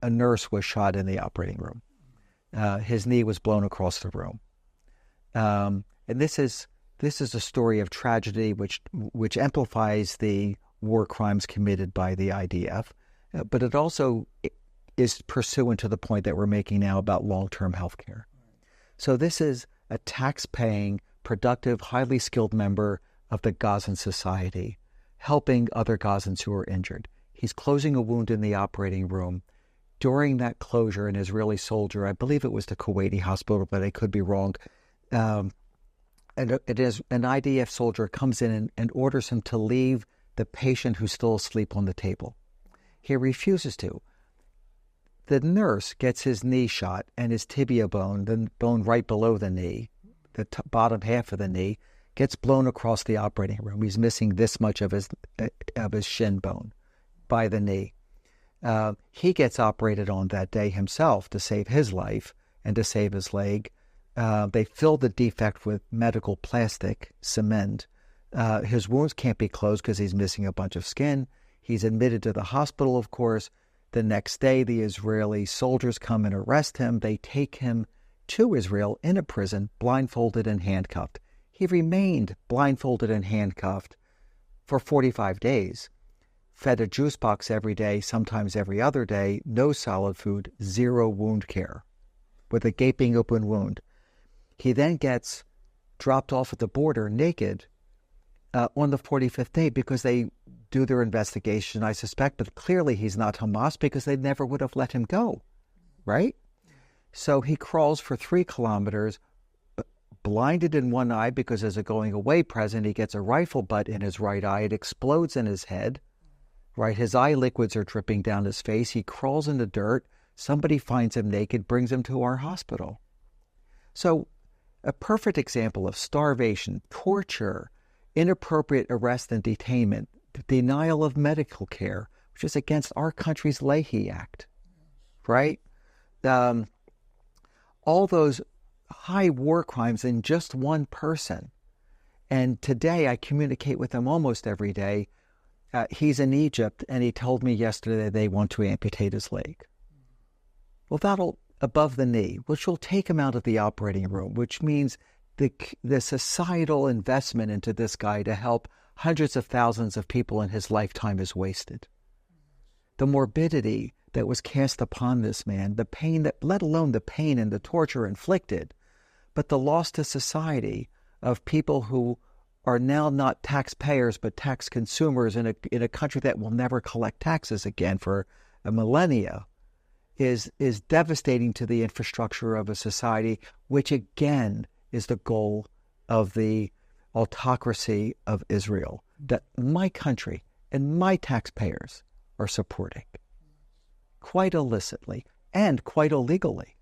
a nurse was shot in the operating room. His knee was blown across the room. And this is a story of tragedy which amplifies the war crimes committed by the IDF, but it also is pursuant to the point that we're making now about long-term health care. So this is a tax-paying, productive, highly skilled member of the Gazan society, helping other Gazans who are injured. He's closing a wound in the operating room. During that closure, an Israeli soldier, I believe it was the Kuwaiti hospital, but I could be wrong, and it is an IDF soldier comes in and orders him to leave the patient who's still asleep on the table. He refuses to. The nurse gets his knee shot and his tibia bone, the bone right below the knee, the bottom half of the knee, gets blown across the operating room. He's missing this much of his shin bone by the knee. He gets operated on that day himself to save his life and to save his leg. They fill the defect with medical plastic, cement. His wounds can't be closed because he's missing a bunch of skin. He's admitted to the hospital, of course. The next day, the Israeli soldiers come and arrest him. They take him to Israel in a prison, blindfolded and handcuffed. He remained blindfolded and handcuffed for 45 days, fed a juice box every day, sometimes every other day, no solid food, zero wound care, with a gaping open wound. He then gets dropped off at the border naked on the 45th day because they do their investigation, I suspect, but clearly he's not Hamas because they never would have let him go, right? So he crawls for 3 kilometers, blinded in one eye because as a going away present, he gets a rifle butt in his right eye. It explodes in his head, right? His eye liquids are dripping down his face. He crawls in the dirt. Somebody finds him naked, brings him to our hospital. So a perfect example of starvation, torture, inappropriate arrest and detainment, the denial of medical care, which is against our country's Leahy Act, right? All those high war crimes in just one person. And today I communicate with him almost every day. He's in Egypt, and he told me yesterday they want to amputate his leg. Well, that'll above the knee, which will take him out of the operating room, which means the societal investment into this guy to help hundreds of thousands of people in his lifetime is wasted. The morbidity that was cast upon this man, the pain that, let alone the pain and the torture inflicted, but the loss to society of people who are now not taxpayers but tax consumers in a country that will never collect taxes again for a millennia, is devastating to the infrastructure of a society, which again is the goal of the autocracy of Israel that my country and my taxpayers are supporting, quite illicitly and quite illegally.